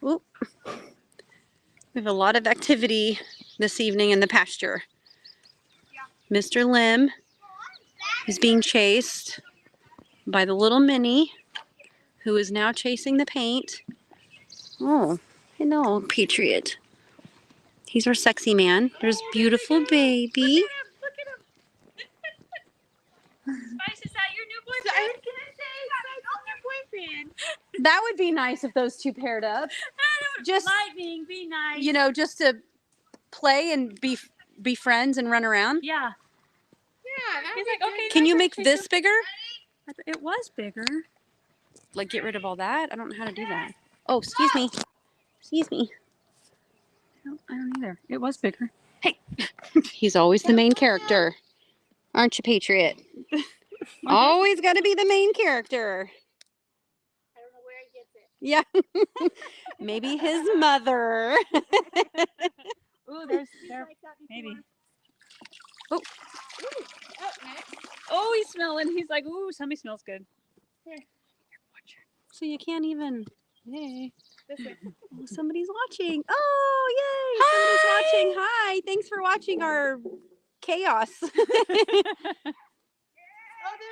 Oop. We have a lot of activity this evening in the pasture. Mr. Lim is being chased by the little Minnie, who is now chasing the paint. Oh, hello, Patriot. He's our sexy man. There's beautiful baby. Look at him. Spice, is that your new boyfriend? I was gonna say, Spice, your boyfriend. That would be nice if those two paired up. Just lightning, be nice. You know, just to play and be friends and run around. Yeah. Yeah. He's like, okay. Can you make this bigger? It was bigger. Like, get rid of all that? I don't know how to do that. Oh, excuse me. Excuse me. I don't either. It was bigger. Hey. He's always the main character. Aren't you, Patriot? Always got to be the main character. I don't know where he gets Yeah. it. Maybe his mother. Ooh, there. Maybe. Oh. Oh, he's smelling. He's like, ooh, somebody smells good. Here. So you can't even. Hey. Oh, somebody's watching. Oh, yay. Hi. Somebody's watching. Hi. Thanks for watching our chaos. Oh, there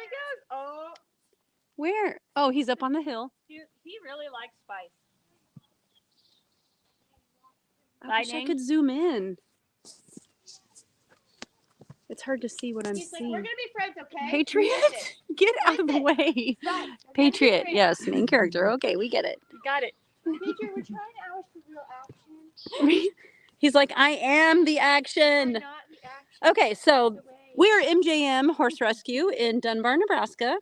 he goes. Oh. Where? Oh, he's up on the hill. He really likes Spice. I wish I could zoom in. It's hard to see what I'm seeing. Like, we're going to be friends, okay? Patriot? Get out of the way. Right. Patriot, yes, main character. Okay, we get it. You got it. Patriot, we're trying hours for real action. He's like, I am the action. Not the action. Okay, so we are MJM Horse Rescue in Dunbar, Nebraska.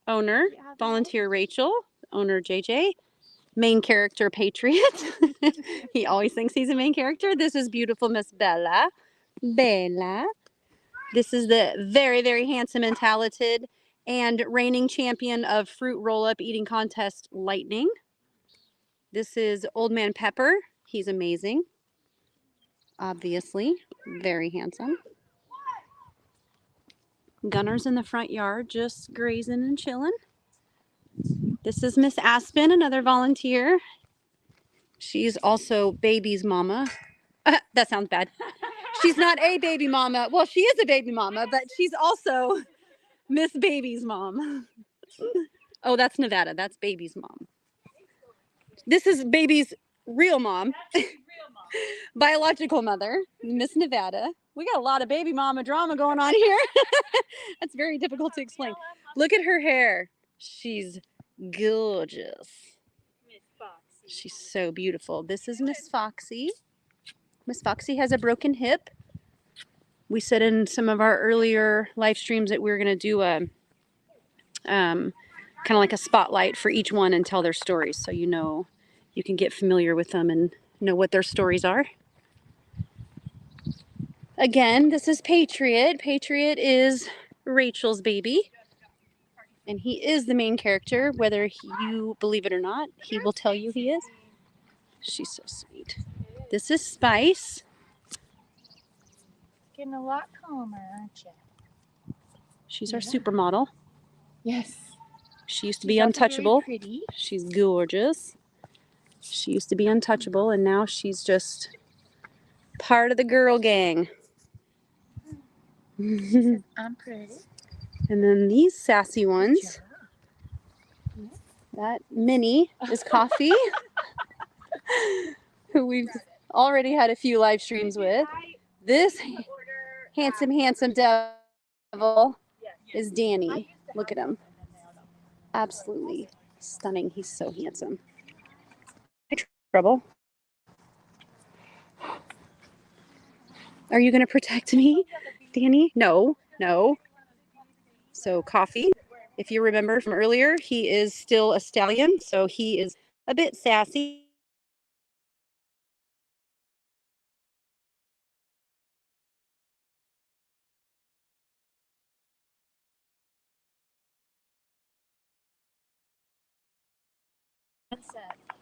Owner, volunteer Rachel. Owner JJ. Main character Patriot. He always thinks he's a main character. This is beautiful Miss Bella. Bella. This is the very, very handsome and talented and reigning champion of fruit roll-up eating contest, Lightning. This is Old Man Pepper. He's amazing. Obviously, very handsome. Gunner's in the front yard, just grazing and chilling. This is Miss Aspen, another volunteer. She's also Baby's mama. That sounds bad. She's not a baby mama. Well, she is a baby mama, but she's also Miss Baby's mom. Oh, that's Nevada. That's Baby's mom. This is Baby's real mom. Biological mother, Miss Nevada. We got a lot of baby mama drama going on here. That's very difficult to explain. Look at her hair. She's gorgeous. She's so beautiful. This is Miss Foxy. Miss Foxy has a broken hip. We said in some of our earlier live streams that we were going to do a kind of like a spotlight for each one and tell their stories, so you know you can get familiar with them and know what their stories are. Again, this is Patriot. Patriot is Rachel's baby, and he is the main character, whether you believe it or not. He will tell you he is. She's so sweet. This is Spice. Getting a lot calmer, aren't you? She's our supermodel. Yes. She used to be untouchable. Pretty. She's gorgeous. She used to be untouchable, and now she's just part of the girl gang. I'm pretty. And then these sassy ones. That Minnie is Coffee, who we've already had a few live streams with. This handsome devil is Danny. Look at him. Absolutely stunning. He's so handsome. Trouble. Are you going to protect me, Danny? No. So Coffee, if you remember from earlier, he is still a stallion, so he is a bit sassy.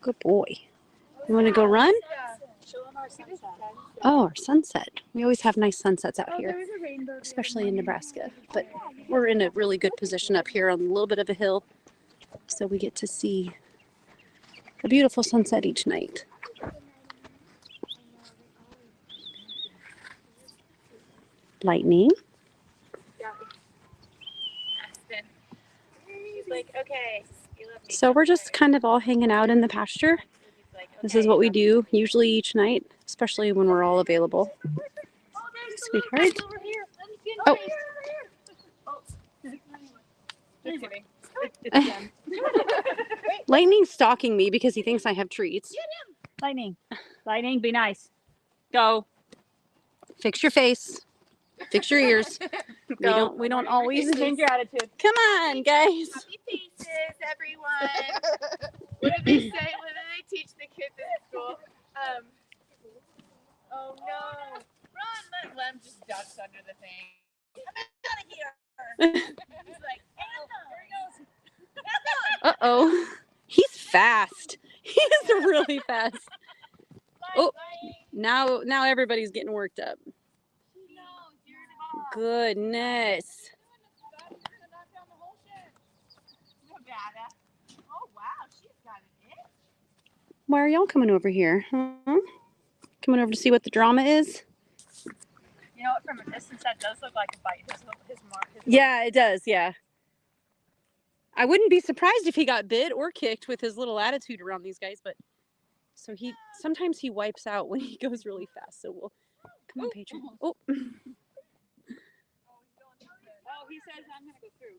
Good boy. You want to go run? Oh, our sunset. We always have nice sunsets out here, especially in Nebraska. But we're in a really good position up here on a little bit of a hill, so we get to see a beautiful sunset each night. Lightning. She's like, okay, you love me. So we're just kind of all hanging out in the pasture. This is what we do usually each night, especially when we're all available. Sweetheart. Oh. Just kidding. Lightning's stalking me because he thinks I have treats. Lightning. Lightning, be nice. Go. Fix your face. Fix your ears. We don't always change your attitude. Come on, guys. Happy faces, everyone. What do they say? What do they teach the kids at school? Oh no. Run, Lem just ducks under the thing. I'm out of here. He's like, oh, there he goes. Uh-oh. He's fast. He is really fast. Oh, now everybody's getting worked up. Goodness. Oh wow, she's got an itch. Why are y'all coming over here? Huh? Coming over to see what the drama is? You know what? From a distance, that does look like a bite. His mark. Yeah, it does. Yeah. I wouldn't be surprised if he got bit or kicked with his little attitude around these guys, but so sometimes he wipes out when he goes really fast. So we'll come on, Patriot. Oh. Oh, he says I'm gonna go through.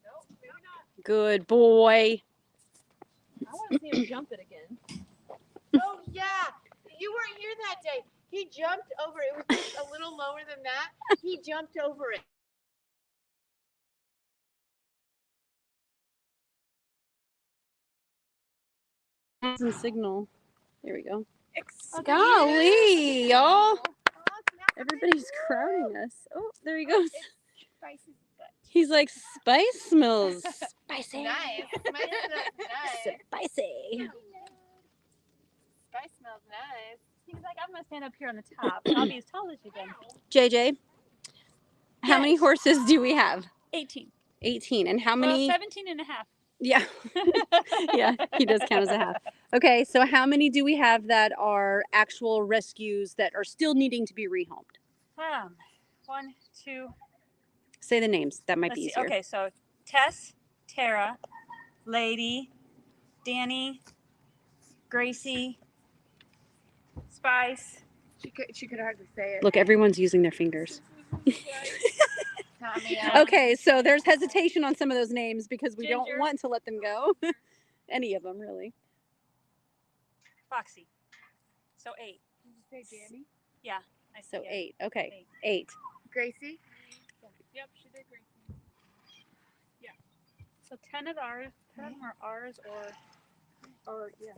Nope, maybe not. Good boy. I want to see him jump it again. Oh yeah, you weren't here that day. He jumped over. It was just a little lower than that. He jumped over it. Some signal. There we go. Okay. Golly, y'all. Everybody's crowding us. Oh, there he goes. He's like, spice smells spicy. Nice. Spice smells nice. Spicy. Spice smells nice. He's like, I'm gonna stand up here on the top. I'll be as tall as you can. JJ, how many horses do we have? 18. 18. And how many? 17 and a half. Yeah. Yeah, he does count as a half. Okay, so how many do we have that are actual rescues that are still needing to be rehomed? 1, 2. Say the names. That might Let's be see. easier. Okay, so Tess, Tara, Lady, Danny, Gracie, Spice. She could hardly say it. Look, everyone's using their fingers. Okay, so there's hesitation on some of those names because we Ginger. don't want to let them go. Any of them, really. Foxy. So 8. Did you say Danny? Yeah. So 8. Okay, 8. 8. Gracie? Yep, she did Gracie. Yeah. So 10 of ours. 10 are ours or yeah.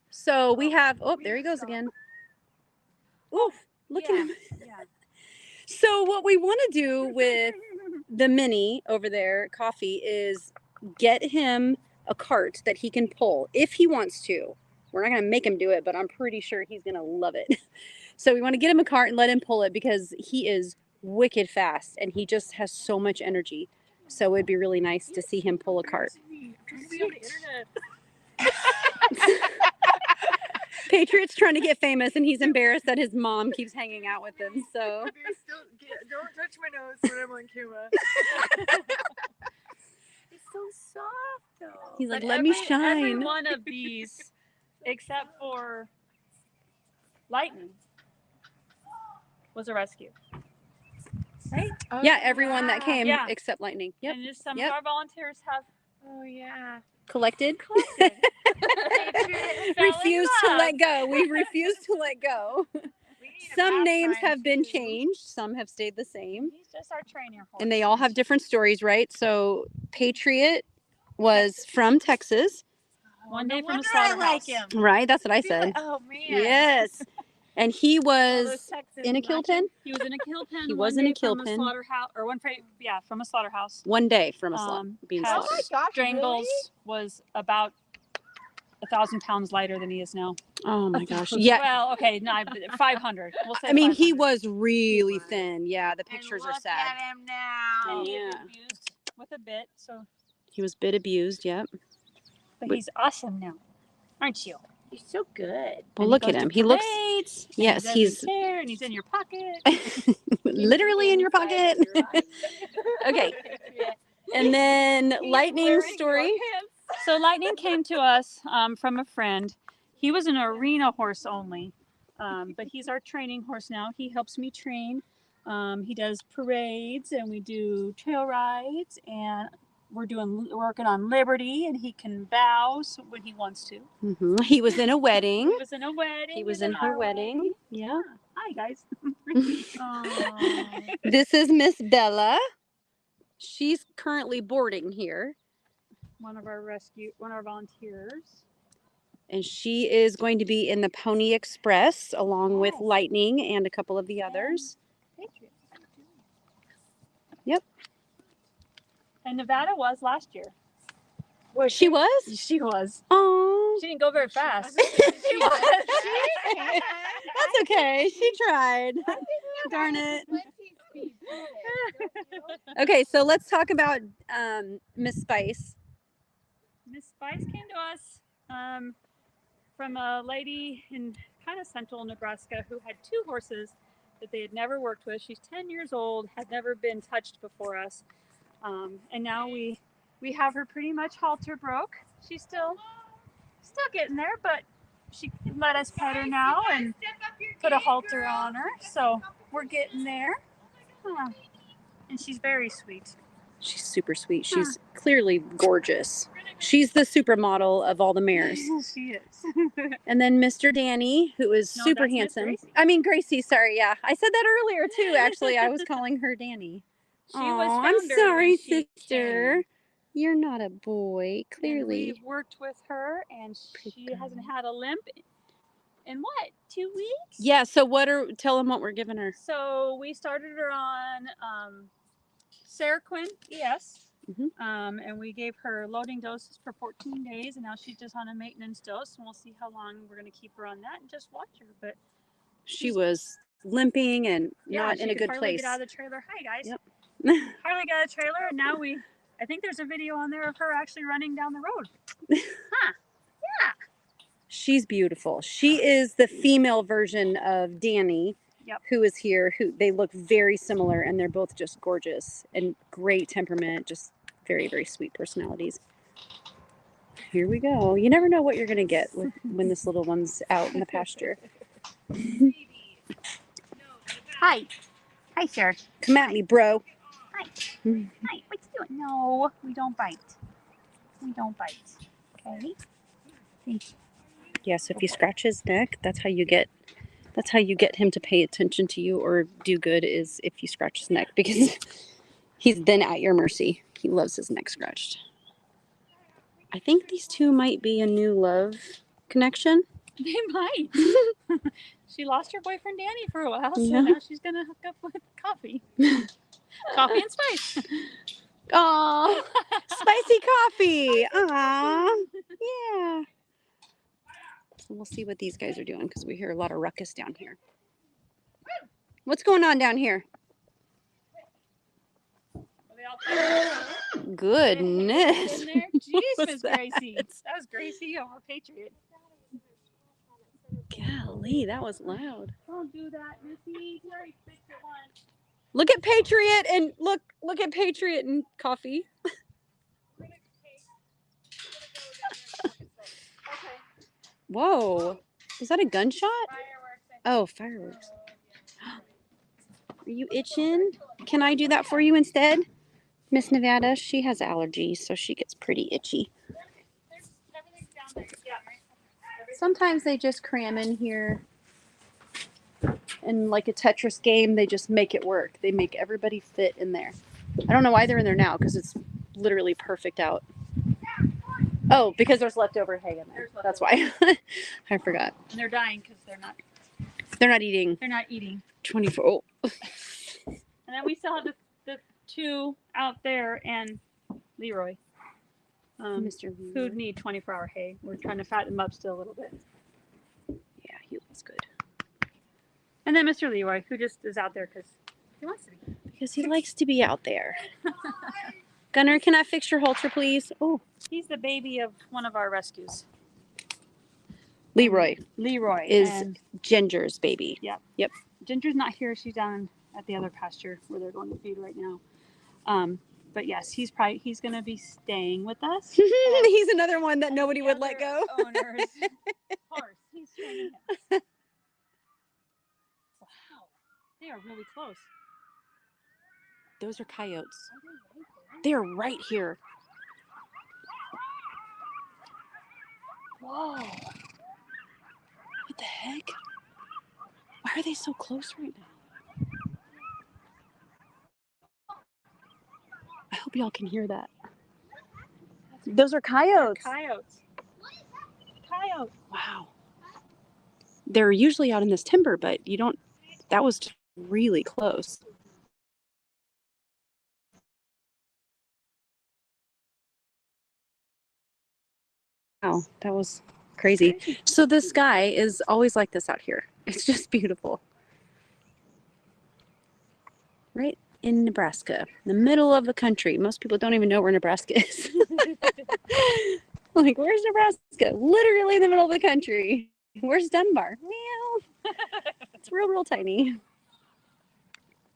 So we have, oh, there he goes again. Oof, look at him. Yeah. So what we want to do with the mini over there, Coffee, is get him a cart that he can pull if he wants to. We're not going to make him do it, but I'm pretty sure he's going to love it. So we want to get him a cart and let him pull it because he is wicked fast and he just has so much energy. So it'd be really nice to see him pull a cart. Patriot's trying to get famous and he's embarrassed that his mom keeps hanging out with him. So Don't touch my nose when I'm on camera. It's so soft though. he's like, let me Every shine. one of these, except for Lightning, was a rescue. Right? Oh, Yeah, everyone that came Yeah. except Lightning. Yep. And just some Yep. of our volunteers have Oh yeah. Collected. collected. Refused to let go. We refuse to let go. Some names have been changed. Some have stayed the same. He's just our trainer horse. And they all have different stories, right? So Patriot was from Texas, One day No from a wonder I slaughterhouse. like him. right? That's what I said. Oh man. Yes. And he All was those Texans in a kill pen He was in a kill pen. He one was in a day kill from pen. slaughterhouse, or from a slaughterhouse. one day from a being had Oh my slaughtered. gosh. Strangles Really? was about 1,000 pounds lighter than he is now. Oh my gosh. Yeah. Well, okay, no, 500. We'll say I mean, he 500. was really was. thin. Yeah, the pictures and are look sad. At him now. And he Yeah. had been abused with a bit, so He was bit abused. Yep. But he's awesome now, aren't you? You're so good. Well, look at him. He looks. Yes, he's there, and he's in your pocket. literally in your pocket. Okay. And then Lightning story. So Lightning came to us from a friend. He was an arena horse only, but he's our training horse now. He helps me train. He does parades, and we do trail rides, and we're working on Liberty, and he can bow when he wants to. He was in a wedding. He was in a wedding. He was in her wedding. Yeah. Hi guys. This is Miss Bella. She's currently boarding here. One of our volunteers. And she is going to be in the Pony Express along with Lightning and a couple of the others. Yep. And Nevada was last year. Well, she was? She was. Oh. She didn't go very fast. She was. That's okay. She tried. Darn it. Okay, so let's talk about Miss Spice. Miss Spice came to us from a lady in kind of central Nebraska who had 2 horses that they had never worked with. She's 10 years old, had never been touched before us. And now we have her pretty much halter broke. She's still getting there, but she let us pet her now and put a halter on her. So we're getting there. And she's very sweet. She's super sweet. She's clearly gorgeous. She's the supermodel of all the mares. She is. And then Mr. Danny, who is super handsome. I mean, Gracie, sorry. Yeah, I said that earlier too, actually. I was calling her Danny. I'm sorry, sister. You're not a boy, clearly. We've worked with her, and she hasn't had a limp in what, 2 weeks? Yeah, so tell them what we're giving her. So we started her on Seroquin ES, and we gave her loading doses for 14 days, and now she's just on a maintenance dose, and we'll see how long we're going to keep her on that and just watch her. But she was limping and not in a good place. Get out of the trailer. Hi, guys. Yep. Hardly got a trailer, and now I think there's a video on there of her actually running down the road. Yeah. She's beautiful. She is the female version of Danny, who is here. They look very similar, and they're both just gorgeous and great temperament, just very, very sweet personalities. Here we go. You never know what you're going to get when this little one's out in the pasture. Hi. Hi, sir. Come at me, bro. Hi. Hi. What you doing? No, we don't bite. We don't bite. Okay. Thank you. Yeah, so if you scratch his neck, that's how you get him to pay attention to you or do good, is if you scratch his neck, because he's then at your mercy. He loves his neck scratched. I think these 2 might be a new love connection. They might. She lost her boyfriend Danny for a while, so now she's gonna hook up with Coffee. Coffee and Spice. Aw, spicy coffee. Aw, yeah. We'll see what these guys are doing, because we hear a lot of ruckus down here. What's going on down here? Goodness. Jeez, Miss Gracie. That was Gracie, our Patriot. Golly, that was loud. Don't do that, Missy. You already fixed it once. Look at Patriot and look at Patriot and Coffee. Whoa. Is that a gunshot? Oh, fireworks. Are you itching? Can I do that for you instead? Miss Nevada, she has allergies, so she gets pretty itchy. Sometimes they just cram in here. And like a Tetris game, they just make it work. They make everybody fit in there. I don't know why they're in there now, because it's literally perfect out. Oh, because there's leftover hay in there. That's why. I forgot. And they're dying because they're not eating. They're not eating. 24. Oh. And then we still have the 2 out there and Leroy. Mr. Who need 24-hour hay. We're trying to fatten them up still a little bit. Yeah, he looks good. And then Mr. Leroy, who just is out there because he wants to be. Because he likes to be out there. Gunnar, can I fix your halter, please? Oh, He's the baby of one of our rescues. Leroy Leroy is and Ginger's baby. Yep. Yep. Ginger's not here. She's down at the other pasture where they're going to feed right now. But yes, he's going to be staying with us. He's another one that nobody would let go. Owner's horse. He's training him. Wow, they are really close. Those are coyotes. They're right here. Whoa. What the heck? Why are they so close right now? I hope y'all can hear that. Those are coyotes. Coyotes. Coyotes. Wow. They're usually out in this timber, but you don't, that was really close. Wow, that was crazy. So the sky is always like this out here. It's just beautiful. Right in Nebraska, the middle of the country. Most people don't even know where Nebraska is. Like, where's Nebraska? Literally in the middle of the country. Where's Dunbar? Well, it's real tiny.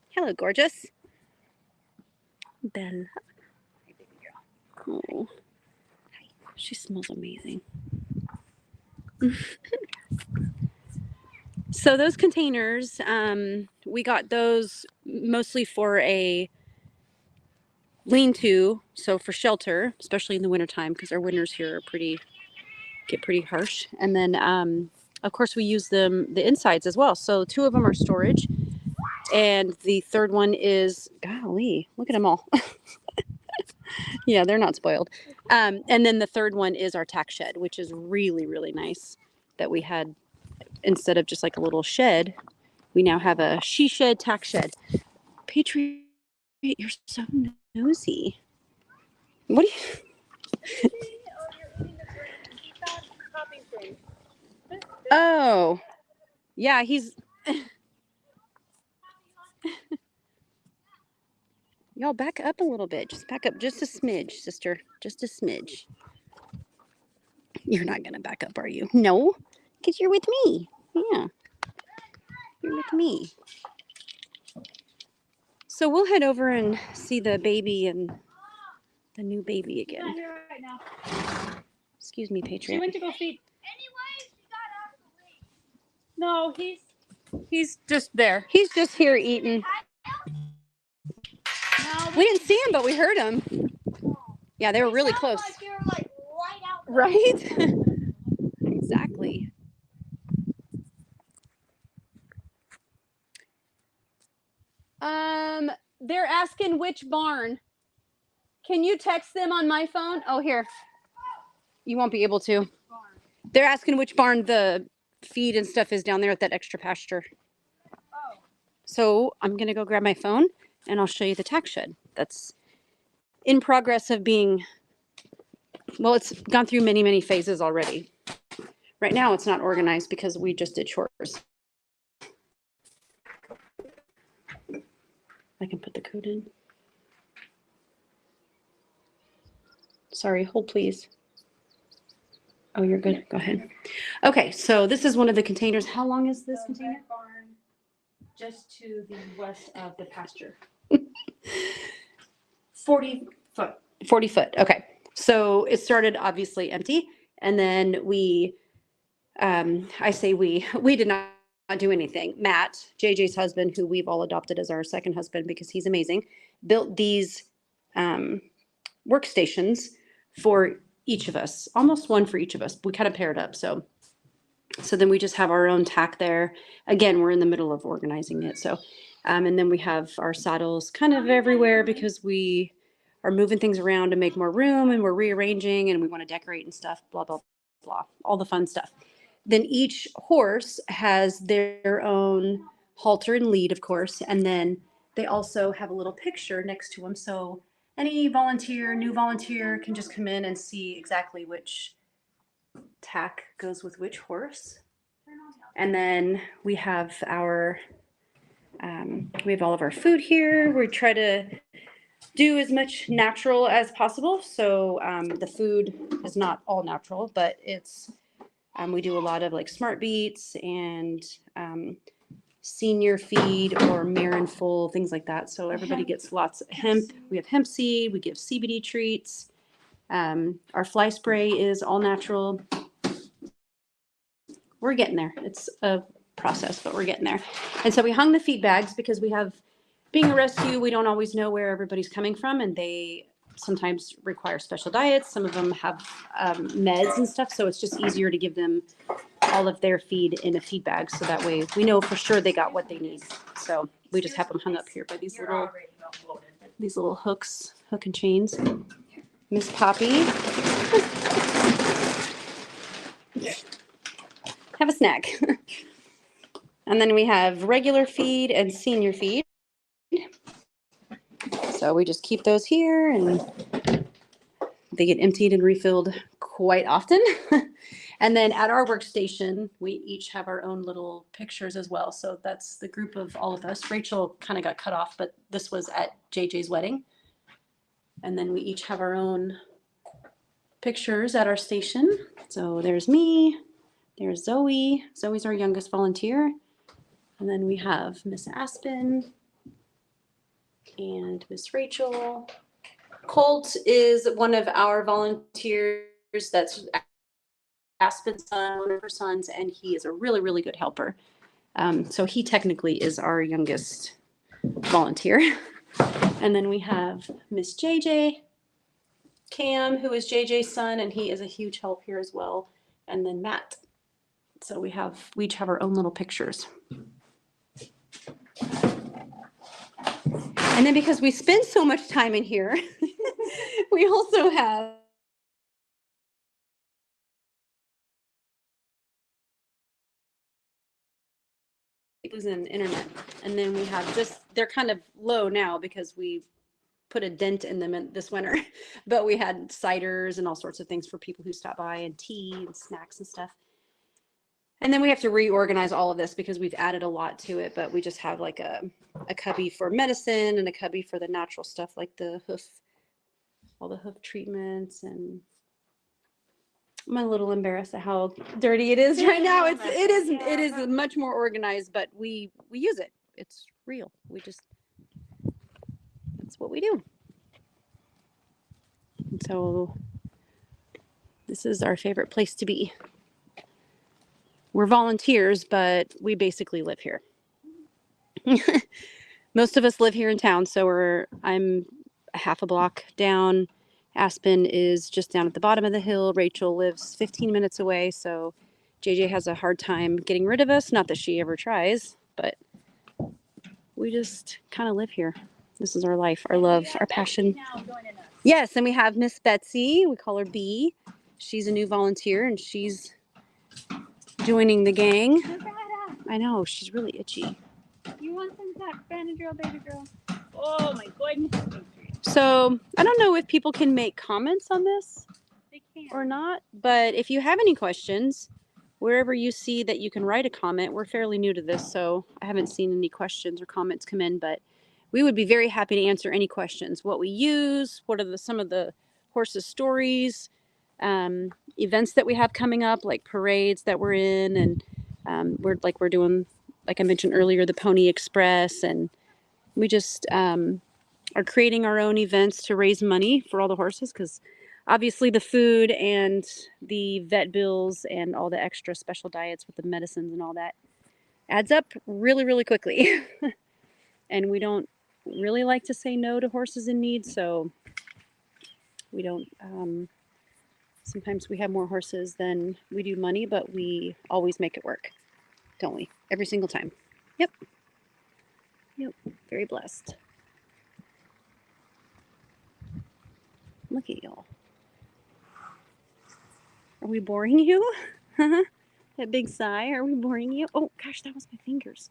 Hello, gorgeous. Bella. Oh, she smells amazing. So those containers, we got those mostly for a lean-to, so for shelter, especially in the wintertime, because our winters here are get pretty harsh. And then, of course, we use the insides as well. So 2 of them are storage, and the third one is, golly, look at them all. Yeah, they're not spoiled. And then the third one is our tack shed, which is really nice that we had. Instead of just like a little shed, we now have a she shed, tack shed. Patriot, you're so nosy. What do you? Oh, yeah, he's. Y'all back up a little bit. Just back up just a smidge, sister. Just a smidge. You're not gonna back up, are you? No, because you're with me. Yeah, you're with me. So we'll head over and see the baby and the new baby again. Not here right now. Excuse me, Patriot. She went to go feed. No, he's just there. He's just here eating. No, We didn't see him, but we heard him. Yeah, they were really close. Like you're like right out there. Right? Exactly. They're asking which barn. Can you text them on my phone? Oh, here. You won't be able to. They're asking which barn the feed and stuff is down there at that extra pasture. Oh. So I'm going to go grab my phone and I'll show you the tack shed. That's in progress of being, well, it's gone through many phases already. Right now it's not organized because we just did chores. I can put the code in. Sorry, hold please. Oh, you're good. Go ahead. Okay, so this is one of the containers. How long is this container? Barn just to the west of the pasture. 40 foot. 40 foot. Okay. So it started obviously empty. And then we, I say we did not do anything. Matt, JJ's husband, who we've all adopted as our second husband because he's amazing, built these workstations for each of us, almost one for each of us. We kind of paired up. So then we just have our own tack there. Again, we're in the middle of organizing it. So, and then we have our saddles kind of everywhere because we are moving things around to make more room and we're rearranging and we want to decorate and stuff, blah, blah, blah, all the fun stuff. Then each horse has their own halter and lead, of course. And then they also have a little picture next to them. So any new volunteer can just come in and see exactly which tack goes with which horse. And then we have our, we have all of our food here. We try to do as much natural as possible. So the food is not all natural, but it's we do a lot of like smart beets and senior feed or Marin full, things like that. So everybody gets lots of hemp. We have hemp seed. We give CBD treats. Our fly spray is all natural. We're getting there. It's a process, but we're getting there. And so we hung the feed bags because we have, being a rescue, we don't always know where everybody's coming from, and they sometimes require special diets. Some of them have meds and stuff, so it's just easier to give them all of their feed in a feed bag, so that way we know for sure they got what they need. So we just have them hung up here by these little hooks, hook and chains. Miss Poppy, have a snack. And then we have regular feed and senior feed. So we just keep those here, and they get emptied and refilled quite often. And then at our workstation, we each have our own little pictures as well. So that's the group of all of us. Rachel kind of got cut off, but this was at JJ's wedding. And then we each have our own pictures at our station. So there's me, there's Zoe. Zoe's our youngest volunteer. And then we have Miss Aspen and Miss Rachel. Colt is one of our volunteers. That's Aspen's son, one of her sons, and he is a really, really good helper. So he technically is our youngest volunteer. And then we have Miss JJ, Cam, who is JJ's son, and he is a huge help here as well. And then Matt. So we each have our own little pictures. And then because we spend so much time in here, we also have and internet. And then we have they're kind of low now because we put a dent in them this winter, but we had ciders and all sorts of things for people who stop by, and tea and snacks and stuff. And then we have to reorganize all of this because we've added a lot to it, but we just have like a cubby for medicine and a cubby for the natural stuff like all the hoof treatments. And I'm a little embarrassed at how dirty it is right now. It is much more organized, but we use it. It's real. That's what we do. And so this is our favorite place to be. We're volunteers, but we basically live here. Most of us live here in town, so I'm a half a block down. Aspen is just down at the bottom of the hill. Rachel lives 15 minutes away, so JJ has a hard time getting rid of us. Not that she ever tries, but we just kind of live here. This is our life, our love, our passion. Yes, and we have Miss Betsy. We call her B. She's a new volunteer, and she's joining the gang. I know, she's really itchy. You want some tack, Benadryl, baby girl? Oh my goodness. So I don't know if people can make comments on this or not, but if you have any questions, wherever you see that you can write a comment, we're fairly new to this, so I haven't seen any questions or comments come in, but we would be very happy to answer any questions. What we use, what are some of the horses' stories, events that we have coming up, like parades that we're in, and we're doing, like I mentioned earlier, the Pony Express, and we just are creating our own events to raise money for all the horses, because obviously the food and the vet bills and all the extra special diets with the medicines and all that adds up really, really quickly. And we don't really like to say no to horses in need, so we don't, sometimes we have more horses than we do money, but we always make it work, don't we? Every single time. Yep. Very blessed. Look at y'all. Are we boring you? That big sigh, are we boring you? Oh gosh, that was my fingers.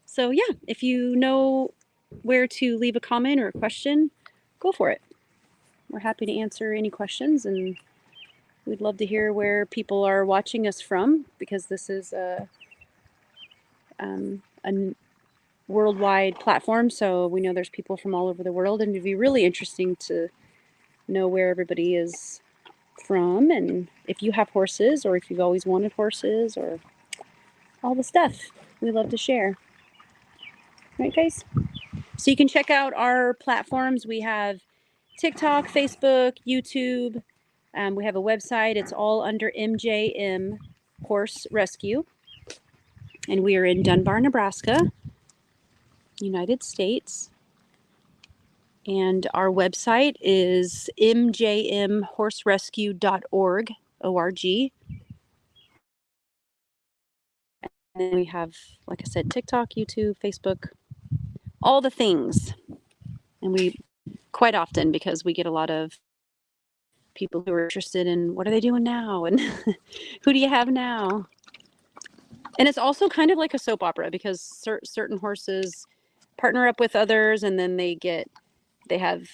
So yeah, if you know where to leave a comment or a question, go for it. We're happy to answer any questions, and we'd love to hear where people are watching us from, because this is worldwide platform, so we know there's people from all over the world, and it'd be really interesting to know where everybody is from, and if you have horses, or if you've always wanted horses, or all the stuff we love to share. Right, guys? So you can check out our platforms. We have TikTok, Facebook, YouTube. We have a website. It's all under MJM Horse Rescue. And we are in Dunbar, Nebraska, United States. And our website is mjmhorserescue.org, O-R-G. And then we have, like I said, TikTok, YouTube, Facebook, all the things. And we quite often, because we get a lot of people who are interested in what are they doing now and who do you have now. And it's also kind of like a soap opera, because certain horses partner up with others, and then they have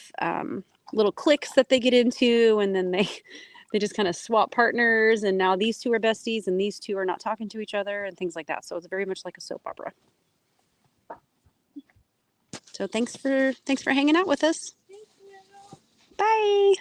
little cliques that they get into, and then they just kind of swap partners, and now these two are besties and these two are not talking to each other and things like that. So it's very much like a soap opera. So thanks for hanging out with us. Bye.